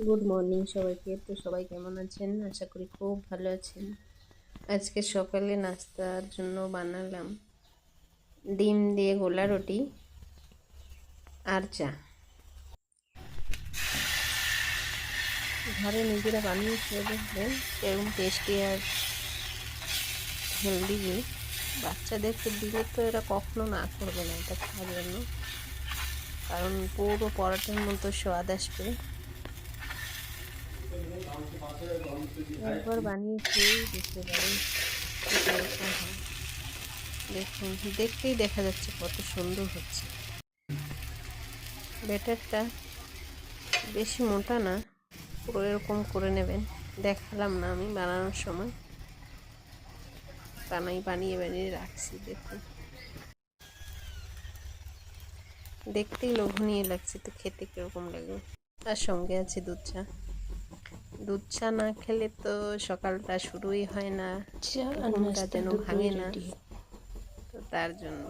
Good morning সবাইকে। তো সবাই কেমন আছেন? আশা করি খুব ভালো আছেন। আজকে সকালে নাস্তার জন্য বানালাম ডিম দিয়ে গোলা রুটি আর চা। ঘরে নিজেরা বানিয়ে খেয়ে দেখবেন এরকম টেস্টি আর হেলদি জিনিস। বাচ্চাদেরকে দিলে তো এরা কখনো না করবে না এটা খাওয়ার জন্য, কারণ পুরো পরোটার মতো স্বাদ আসবে। একবার বানিয়ে খেয়েই দেখতে পারেন এটা এরকম হয়। দেখুন, দেখতেই দেখা যাচ্ছে কত সুন্দর হচ্ছে। ব্যাটারটা বেশি মোটা না, পুরো এরকম করে নেবেন। দেখালাম না আমি বানানোর সময়, বানিয়ে বানিয়ে রাখছি। দেখুন, দেখতেই লোভনীয় লাগছে, তো খেতে কিরকম লাগবে। তার সঙ্গে আছে দুধ চা। দুধ চা না খেলে তো সকালটা শুরুই হয় না, চা আর ঘুমটা নাস্তা যেন দুটোই ভাঙে না। রেডি। তো তার জন্য